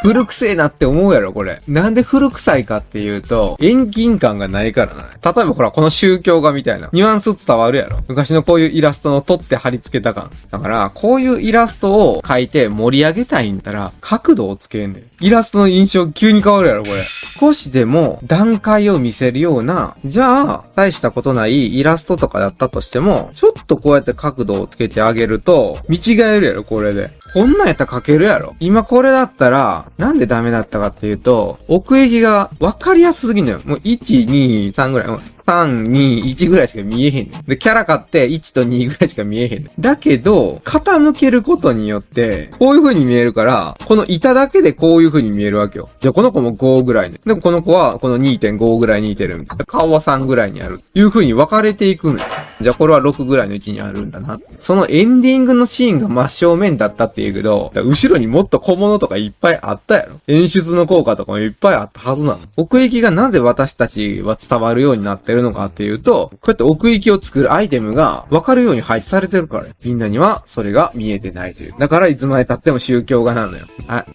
古くせえなって思うやろ、これ。なんで古臭いかっていうと、遠近感がないからな。例えばほら、この宗教画みたいな。ニュアンス伝わるやろ。昔のこういうイラストの撮って貼り付けた感。だから、こういうイラストを描いて盛り上げたいんだったら、角度をつけんねん。イラストの印象急に変わるやろ、これ。少しでも段階を見せるような、じゃあ、大したことないイラストとかだったとしても、ちょっとこうやって角度をつけてあげると、見違えるやろ、これで。こんなんやったら描けるやろ。今これだったら、なんでダメだったかっていうと、奥行きが分かりやすすぎんのよ。もう1、2、3ぐらい。3、2、1ぐらいしか見えへんねん。で、キャラ買って1と2ぐらいしか見えへんねん。だけど、傾けることによって、こういう風に見えるから、この板だけでこういう風に見えるわけよ。じゃあこの子も5ぐらいね。でもこの子はこの 2.5 ぐらいに似てるみたいな。顔は3ぐらいにある。いう風に分かれていくのよ。じゃあこれは6ぐらいの位置にあるんだな。そのエンディングのシーンが真正面だったっていうけど、後ろにもっと小物とかいっぱいあったやろ。演出の効果とかもいっぱいあったはずなの。奥行きがなぜ私たちは伝わるようになってるのかっていうと、こうやって奥行きを作るアイテムが分かるように配置されてるからね。みんなにはそれが見えてないという。だからいつまで経っても宗教画なのよ。あ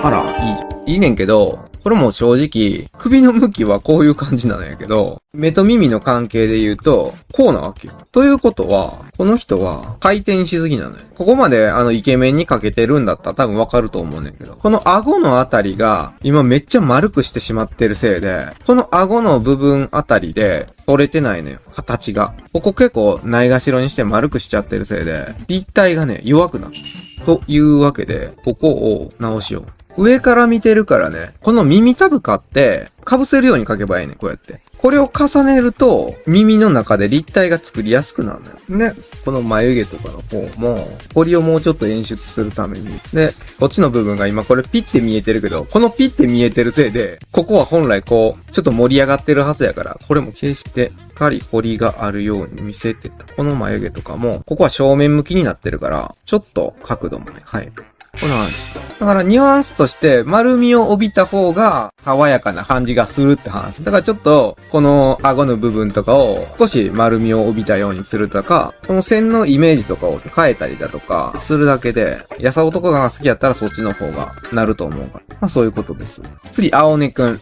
ら、いいねんけど、これも正直、首の向きはこういう感じなのやけど、目と耳の関係で言うと、こうなわけよ。ということは、この人は回転しすぎなのよ。ここまでイケメンにかけてるんだったら多分わかると思うねんけど、この顎のあたりが今めっちゃ丸くしてしまってるせいで、この顎の部分あたりで取れてないのよ。形が。ここ結構ないがしろにして丸くしちゃってるせいで、立体がね、弱くなる。というわけで、ここを直しよう。上から見てるからね、この耳たぶかって被せるように描けばいいね、こうやって。これを重ねると、耳の中で立体が作りやすくなるのよ。ね。この眉毛とかの方も、彫りをもうちょっと演出するために。で、こっちの部分が今これピッて見えてるけど、このピッて見えてるせいで、ここは本来こう、ちょっと盛り上がってるはずやから、これも決して、しっかり彫りがあるように見せてた。この眉毛とかも、ここは正面向きになってるから、ちょっと角度もね、変える。こんな感じ。だからニュアンスとして丸みを帯びた方が爽やかな感じがするって話。だからちょっとこの顎の部分とかを少し丸みを帯びたようにするとか、この線のイメージとかを変えたりだとかするだけで、やさ男が好きやったらそっちの方がなると思うから。まあそういうことです。次、青根くん。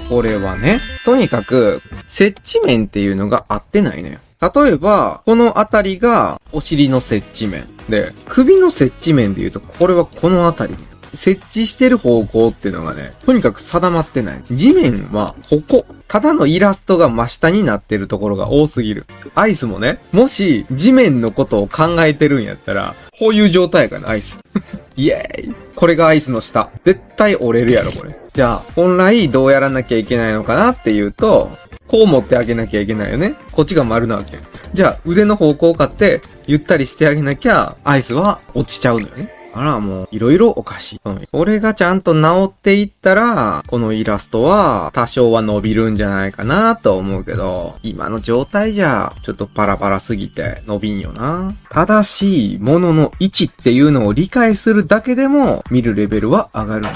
これはね、とにかく接地面っていうのが合ってないのよ。例えば、このあたりがお尻の接地面で、首の接地面で言うと、これはこのあたり。設置してる方向っていうのがね、とにかく定まってない。地面はここ。ただのイラストが真下になってるところが多すぎる。アイスもね、もし地面のことを考えてるんやったら、こういう状態かな、アイス。イエーイ。これがアイスの下。絶対折れるやろ、これ。じゃあ、本来どうやらなきゃいけないのかなっていうと、こう持ってあげなきゃいけないよね。こっちが丸なわけ。じゃあ、腕の方向を買って、ゆったりしてあげなきゃ、アイスは落ちちゃうのよね。あら、もう、いろいろおかしい。これがちゃんと治っていったら、このイラストは、多少は伸びるんじゃないかなと思うけど、今の状態じゃ、ちょっとパラパラすぎて伸びんよな。正しいものの位置っていうのを理解するだけでも、見るレベルは上がる。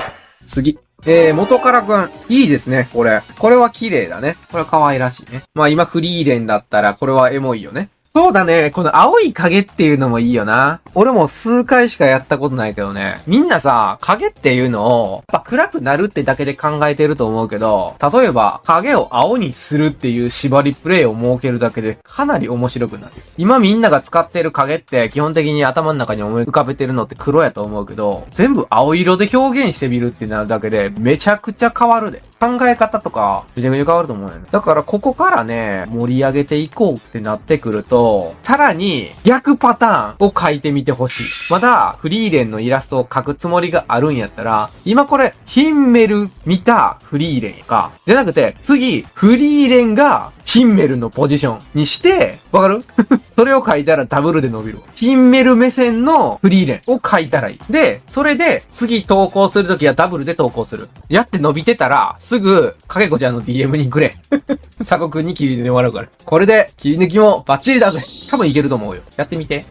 次。元からくん。いいですね、これ。これは綺麗だね。これは可愛らしいね。まあ今フリーレンだったら、これはエモいよね。そうだね。この青い影っていうのもいいよな。俺も数回しかやったことないけどね。みんなさ、影っていうのを、やっぱ暗くなるってだけで考えてると思うけど、例えば、影を青にするっていう縛りプレイを設けるだけでかなり面白くなる。今みんなが使ってる影って基本的に頭の中に思い浮かべてるのって黒やと思うけど、全部青色で表現してみるってなるだけでめちゃくちゃ変わるで。考え方とかめちゃくちゃ変わると思うよね。だからここからね、盛り上げていこうってなってくると、さらに逆パターンを描いてみてほしい。まだフリーレンのイラストを描くつもりがあるんやったら、今これヒンメル見たフリーレンか。じゃなくて、次、フリーレンがヒンメルのポジションにして、わかるそれを描いたらダブルで伸びる。ヒンメル目線のフリーレンを描いたらいい。で、それで次投稿するときはダブルで投稿する。やって伸びてたら、すぐ、かけこちゃんの DM にくれ。佐古くんに切り抜いてもらうから。これで、切り抜きもバッチリだぜ。多分いけると思うよ。やってみて。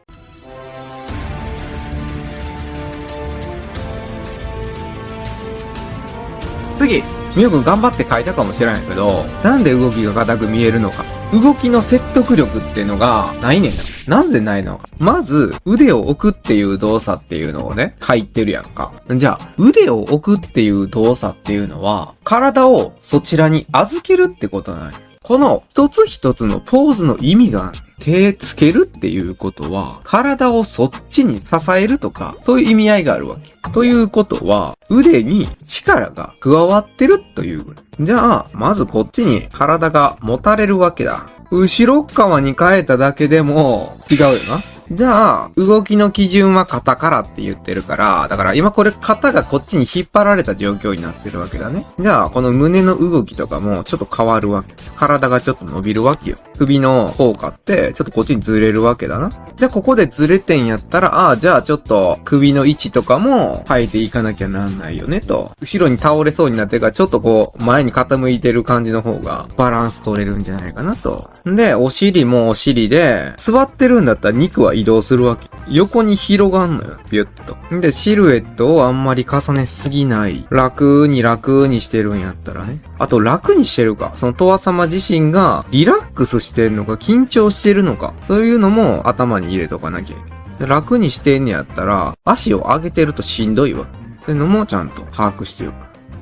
次。みよくん頑張って書いたかもしれないけど、なんで動きが硬く見えるのか。動きの説得力っていうのがないねんな。なぜないのか。まず、腕を置くっていう動作っていうのをね、入ってるやんか。じゃあ、腕を置くっていう動作っていうのは、体をそちらに預けるってことなんや。この一つ一つのポーズの意味が手つけるっていうことは、体をそっちに支えるとか、そういう意味合いがあるわけ。ということは、腕に力が加わってるという。じゃあ、まずこっちに体が持たれるわけだ。後ろ側に変えただけでも違うよな。じゃあ、動きの基準は肩からって言ってるから、だから今これ肩がこっちに引っ張られた状況になってるわけだね。じゃあ、この胸の動きとかもちょっと変わるわけ。体がちょっと伸びるわけよ。首の効果ってちょっとこっちにずれるわけだな。じゃあここでずれてんやったら、じゃあちょっと首の位置とかも変えていかなきゃなんないよねと。後ろに倒れそうになってるからちょっとこう前に傾いてる感じの方がバランス取れるんじゃないかなと。で、お尻もお尻で、座ってるんだったら肉は移動するわけ。横に広がんのよ。ビュッと。で、シルエットをあんまり重ねすぎない。楽にしてるんやったらね。あと楽にしてるか。そのトワ様自身がリラックスしてるのか緊張してるのか。そういうのも頭に入れとかなきゃいけない。楽にしてんねやったら、足を上げてるとしんどいわ。そういうのもちゃんと把握しておく。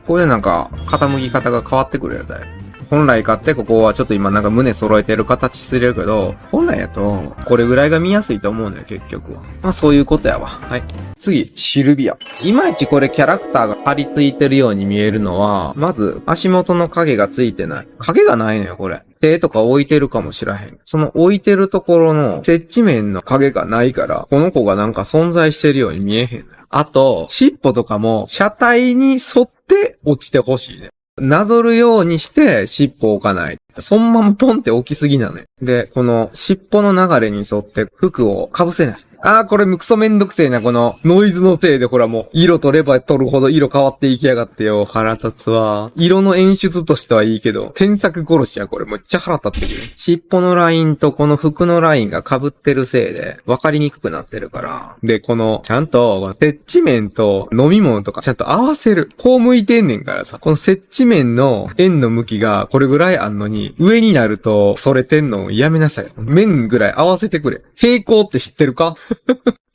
これでなんか、傾き方が変わってくるやろだよ。本来買ってここはちょっと今なんか胸揃えてる形するけど、本来やとこれぐらいが見やすいと思うのよ結局は。まあそういうことやわ。はい。次、シルビア。いまいちこれキャラクターが張り付いてるように見えるのは、まず足元の影がついてない。影がないのよこれ。手とか置いてるかもしらへん。その置いてるところの接地面の影がないから、この子がなんか存在してるように見えへんのよ。あと、尻尾とかも車体に沿って落ちてほしいね。なぞるようにして尻尾を置かない。そのままポンって置きすぎなのよ。で、この尻尾の流れに沿って服を被せない。これクソめんどくせえな、このノイズのせいでほらもう、色取れば取るほど色変わっていきやがってよ。腹立つわ。色の演出としてはいいけど、添削殺しや、これめっちゃ腹立ってくる。尻尾のラインとこの服のラインが被ってるせいで、分かりにくくなってるから。で、この、ちゃんと、接地面と飲み物とかちゃんと合わせる。こう向いてんねんからさ、この接地面の円の向きがこれぐらいあんのに、上になると、それてんのやめなさい。面ぐらい合わせてくれ。平行って知ってるか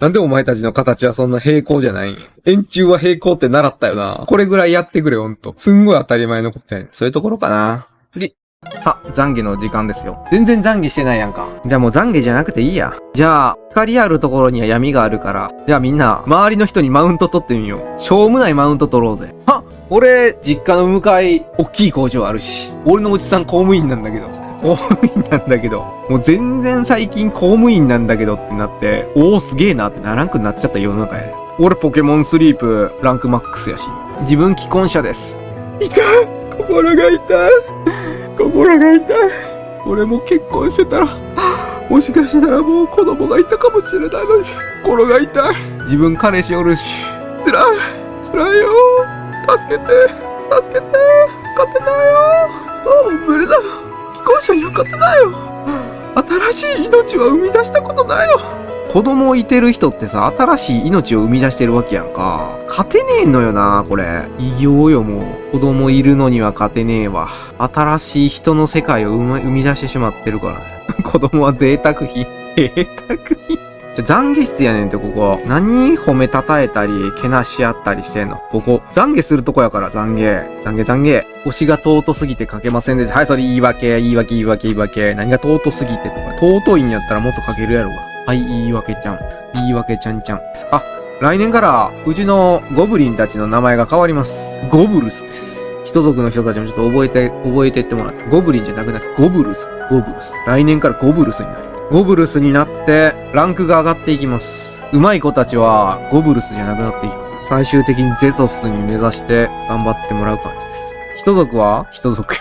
なんでお前たちの形はそんな平行じゃないんや。円柱は平行って習ったよな。これぐらいやってくれ、ほんと。すんごい当たり前のことやねん。そういうところかな。さ、懺悔の時間ですよ。全然懺悔してないやんか。じゃあもう懺悔じゃなくていいや。じゃあ、光あるところには闇があるから。じゃあみんな、周りの人にマウント取ってみよう。しょうもないマウント取ろうぜ。俺、実家の向かい、おっきい工場あるし。俺のおじさん公務員なんだけど。公務員なんだけど。もう全然最近公務員なんだけどってなって、すげえなってならんくなっちゃった世の中や。俺ポケモンスリープ、ランクマックスやし。自分既婚者です。痛い。心が痛い。心が痛い。俺も結婚してたら、もしかしたらもう子供がいたかもしれないのに、心が痛い。自分彼氏おるし、辛いよ。助けて。勝てないよ。そう、無理だ。既婚者には勝てないよ。新しい命は生み出したことないよ。子供いてる人ってさ、新しい命を生み出してるわけやんか。勝てねえのよな、これ。異形よ、もう。子供いるのには勝てねえわ。新しい人の世界を生み出してしまってるからね。子供は贅沢品。贅沢品。懺悔室やねんって、ここ。何褒めたたえたり、けなし合ったりしてんの。ここ、懺悔するとこやから、懺悔。推しが尊すぎて書けませんでした。はい、それ言い訳。何が尊すぎてとか。尊いんやったらもっと書けるやろが。はい、言い訳ちゃん。来年から、うちのゴブリンたちの名前が変わります。ゴブルスです。人族の人たちもちょっと覚えてってもらって。ゴブリンじゃなくないです。ゴブルス。来年からゴブルスになる。ゴブルスになって、ランクが上がっていきます。上手い子たちは、ゴブルスじゃなくなっていく。最終的にゼトスに目指して、頑張ってもらう感じです。人族は人族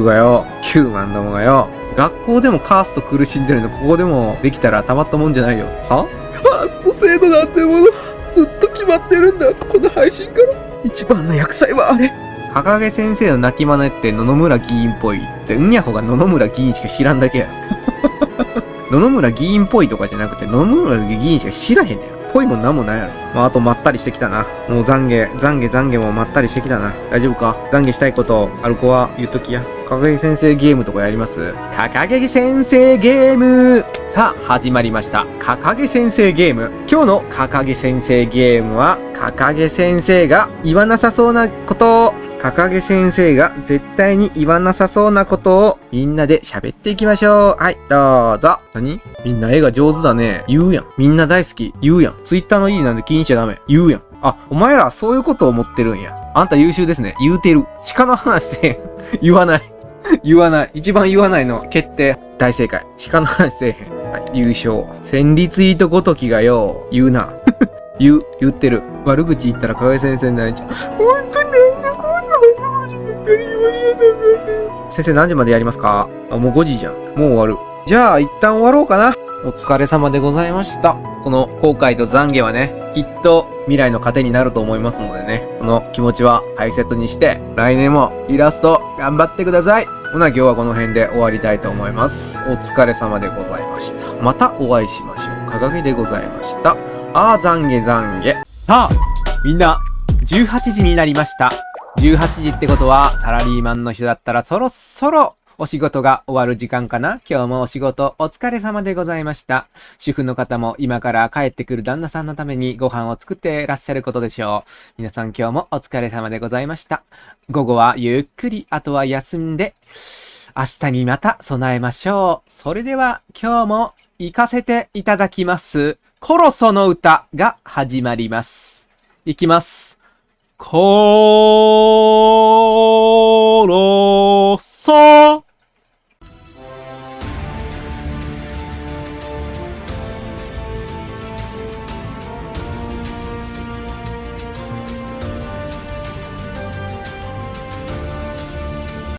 がよ、9万どもがよ、学校でもカースト苦しんでるの、ここでもできたらたまったもんじゃないよ。は？カースト制度なんてもの、ずっと決まってるんだ、この配信から。一番の厄災はあれ。掲げ先生の泣き真似って野々村議員っぽいって、うんにゃほが野々村議員しか知らんだけや。野々村議員っぽいとかじゃなくて、野々村議員しか知らへんねん。ぽいもんなんもないやろ。あとまったりしてきたな。もう懺悔もまったりしてきたな。大丈夫か？懺悔したいことある子は言っときや。かげ先生ゲームとかやります？かかげ先生ゲーム。さあ、始まりました。かかげ先生ゲーム。今日のかかげ先生ゲームは、かかげ先生が言わなさそうなことを、かかげ先生が絶対に言わなさそうなことをみんなで喋っていきましょう。はい、どうぞ。何？みんな絵が上手だね。言うやん。みんな大好き。言うやん。ツイッターのいいなんて気にしちゃダメ。言うやん。あ、お前らそういうことを思ってるんや。あんた優秀ですね。言うてる。鹿の話せん。言わない。言わない。一番言わないの決定。大正解。鹿の話せえへん。はい、優勝。1000リツイートごときがよ、言うな。言ってる。悪口言ったらかがや先生になっちゃう。ほんとなんだ、こんな悪口ばっかり言われやだから。先生何時までやりますか？あ、もう5時じゃん。もう終わる。じゃあ一旦終わろうかな。お疲れ様でございました。その後悔と懺悔はね、きっと未来の糧になると思いますのでね、その気持ちは大切にして、来年もイラスト頑張ってください。ほな今日はこの辺で終わりたいと思います。お疲れ様でございました。またお会いしましょう。かがげでございました。あー懺悔懺悔。さあ、みんな、18時になりました。18時ってことは、サラリーマンの人だったらそろそろ、お仕事が終わる時間かな？今日もお仕事お疲れ様でございました。主婦の方も今から帰ってくる旦那さんのためにご飯を作ってらっしゃることでしょう。皆さん今日もお疲れ様でございました。午後はゆっくり、あとは休んで、明日にまた備えましょう。それでは今日も行かせていただきます。コロソの歌が始まります。いきます。コロソ